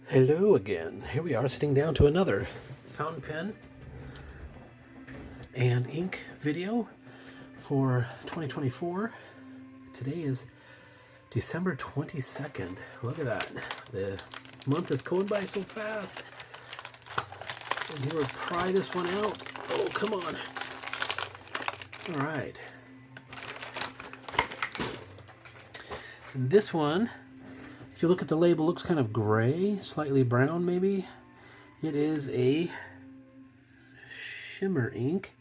Hello again. Here we are sitting down to another fountain pen and ink video for 2024. Today is December 22nd. Look at that. The month is going by so fast. And here we'll pry this one out. Oh, come on. All right. And this one, if you look at the label, looks kind of gray, slightly brown maybe. It is a shimmer ink.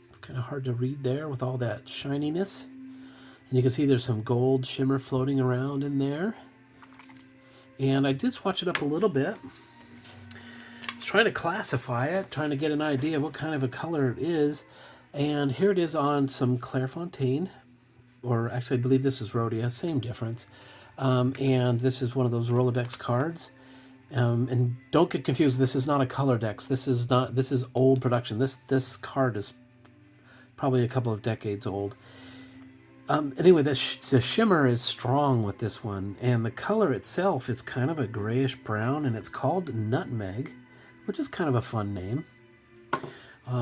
It's kind of hard to read there with all that shininess. And you can see there's some gold shimmer floating around in there. And I did swatch it up a little bit. I was trying to classify it, trying to get an idea of what kind of a color it is. And here it is on some Clairefontaine, or actually I believe this is Rhodia, same difference. And this is one of those Rolodex cards. And don't get confused, this is not a color dex. This is old production. This card is probably a couple of decades old. Anyway, the shimmer is strong with this one, and the color itself is kind of a grayish brown, and it's called Nutmeg, which is kind of a fun name.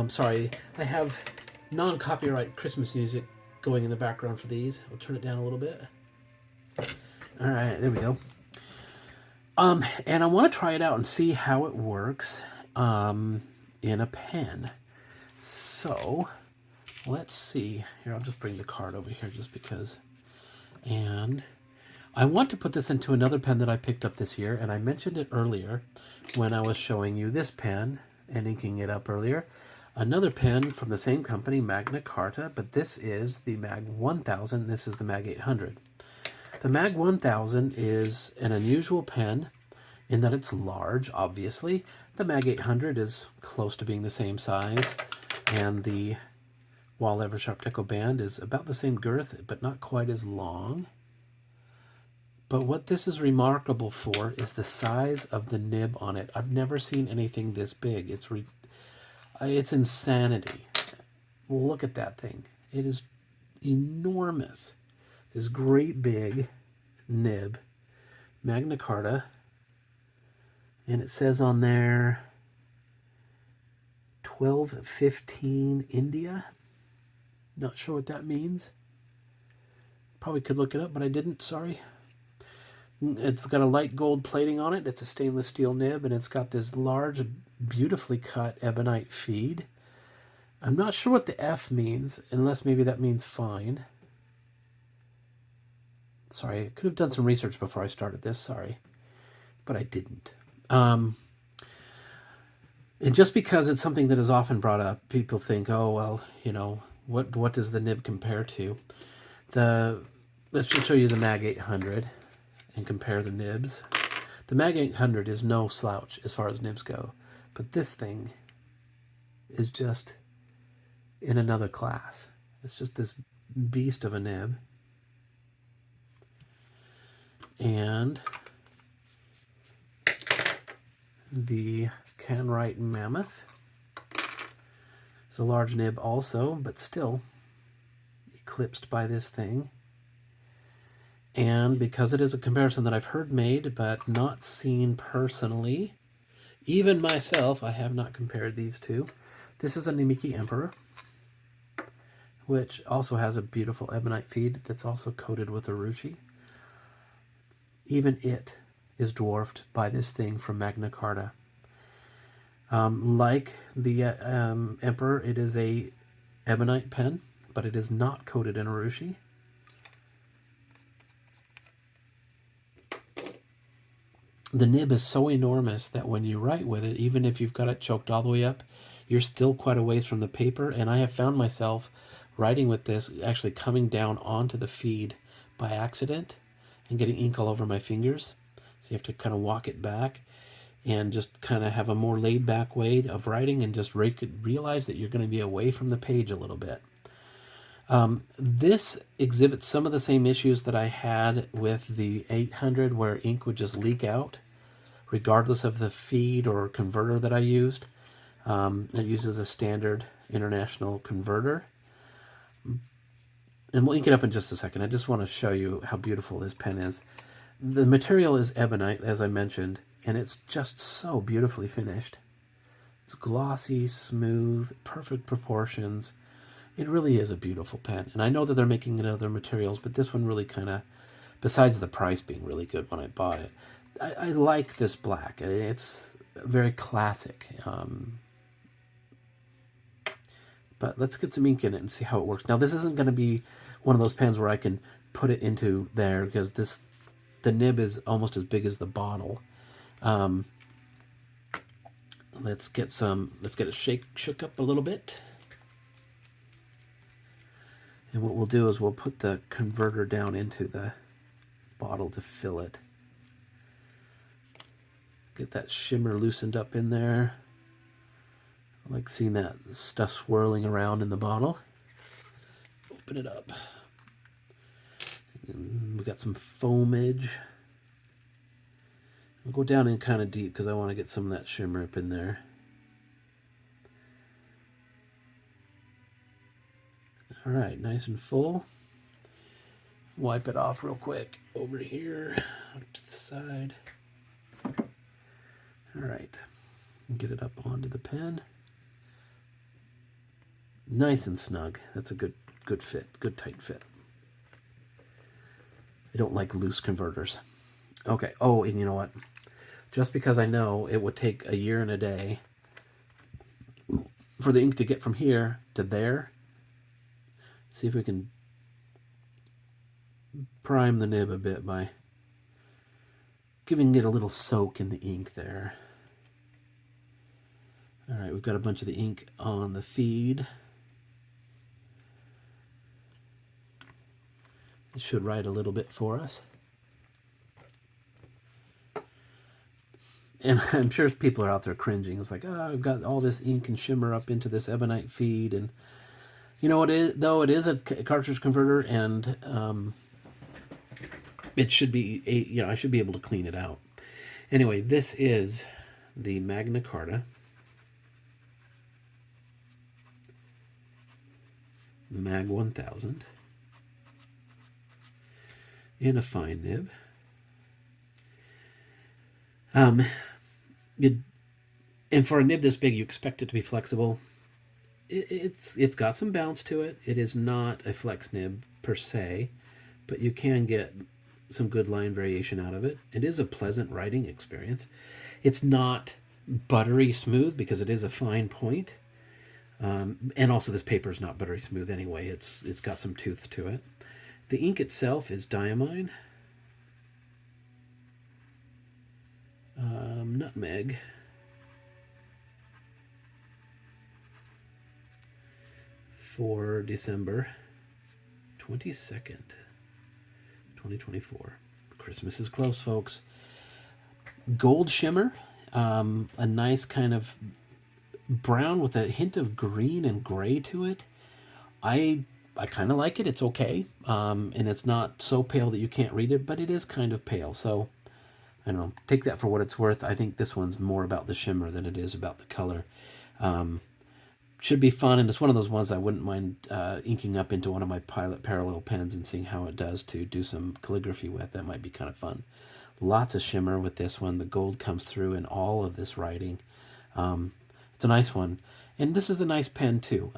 Sorry, I have non-copyright Christmas music going in the background for these. I'll turn it down a little bit. All right, there we go. And I want to try it out and see how it works in a pen. So let's see. Here, I'll just bring the card over here just because. And I want to put this into another pen that I picked up this year, and I mentioned it earlier when I was showing you this pen and inking it up earlier. Another pen from the same company, Magna Carta, but this is the Mag 1000. This is the Mag 800. The Mag 1000 is an unusual pen in that it's large, obviously. The Mag 800 is close to being the same size, and the Wall Eversharp Deco Band is about the same girth, but not quite as long. But what this is remarkable for is the size of the nib on it. I've never seen anything this big. It's insanity. Look at that thing. It is enormous. This great big nib, Magna Carta, and it says on there 1215 India. Not sure what that means. Probably could look it up, but I didn't, sorry. It's got a light gold plating on it. It's a stainless steel nib, and it's got this large, beautifully cut ebonite feed. I'm not sure what the F means, unless maybe that means fine. Sorry, I could have done some research before I started this, sorry. But I didn't. And just because it's something that is often brought up, people think, oh, well, you know, what does the nib compare to? Let's just show you the Mag 800 and compare the nibs. The Mag 800 is no slouch as far as nibs go, but this thing is just in another class. It's just this beast of a nib. And the Canwright Mammoth is a large nib also, but still eclipsed by this thing. And because it is a comparison that I've heard made but not seen personally, even myself, I have not compared these two. This is a Namiki Emperor, which also has a beautiful ebonite feed that's also coated with urushi. Even it is dwarfed by this thing from Magna Carta. Like the Emperor, it is a ebonite pen, but it is not coated in urushi. The nib is so enormous that when you write with it, even if you've got it choked all the way up, you're still quite a ways from the paper. And I have found myself writing with this actually coming down onto the feed by accident and getting ink all over my fingers. So you have to kind of walk it back and just kind of have a more laid back way of writing and just realize that you're going to be away from the page a little bit. This exhibits some of the same issues that I had with the 800, where ink would just leak out regardless of the feed or converter that I used. It uses a standard international converter. And we'll ink it up in just a second. I just want to show you how beautiful this pen is. The material is ebonite, as I mentioned, and it's just so beautifully finished. It's glossy, smooth, perfect proportions. It really is a beautiful pen. And I know that they're making it in other materials, but this one really kind of, besides the price being really good when I bought it, I like this black. It's very classic. But let's get some ink in it and see how it works. Now, this isn't going to be one of those pens where I can put it into there because the nib is almost as big as the bottle. Let's get it shook up a little bit. And what we'll do is we'll put the converter down into the bottle to fill it. Get that shimmer loosened up in there. I like seeing that stuff swirling around in the bottle. Open it up. And we got some foamage. I'll go down in kind of deep because I want to get some of that shimmer up in there. All right, nice and full. Wipe it off real quick over here to the side. All right, get it up onto the pen. Nice and snug. That's a good fit, good tight fit. I don't like loose converters. Okay, oh, and you know what? Just because I know it would take a year and a day for the ink to get from here to there, see if we can prime the nib a bit by giving it a little soak in the ink there. All right, we've got a bunch of the ink on the feed. It should write a little bit for us. And I'm sure people are out there cringing. It's like, oh, I've got all this ink and shimmer up into this ebonite feed. And you know what? It is a cartridge converter, and it should be, I should be able to clean it out. Anyway, this is the Magna Carta Mag 1000 in a fine nib. And for a nib this big, you expect it to be flexible. It's got some bounce to it. It is not a flex nib per se, but you can get some good line variation out of it. It is a pleasant writing experience. It's not buttery smooth because it is a fine point. And also this paper is not buttery smooth anyway. It's got some tooth to it. The ink itself is Diamine. Nutmeg. For December 22nd, 2024. Christmas is close, folks. Gold shimmer, a nice kind of brown with a hint of green and gray to it. I kind of like it. It's okay. And it's not so pale that you can't read it, but it is kind of pale. So, I don't know. Take that for what it's worth. I think this one's more about the shimmer than it is about the color. Should be fun, and it's one of those ones I wouldn't mind inking up into one of my Pilot Parallel pens and seeing how it does to do some calligraphy with. That might be kind of fun. Lots of shimmer with this one. The gold comes through in all of this writing. It's a nice one. And this is a nice pen, too.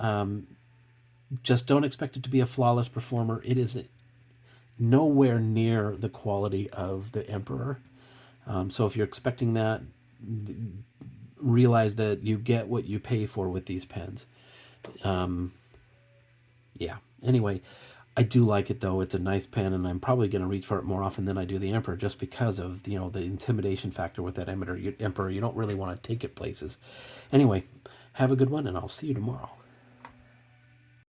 Just don't expect it to be a flawless performer. It is nowhere near the quality of the Emperor. So if you're expecting that, realize that you get what you pay for with these pens. Yeah. Anyway, I do like it, though. It's a nice pen, and I'm probably going to reach for it more often than I do the Emperor just because of, the intimidation factor with that Emperor. You don't really want to take it places. Anyway, have a good one, and I'll see you tomorrow.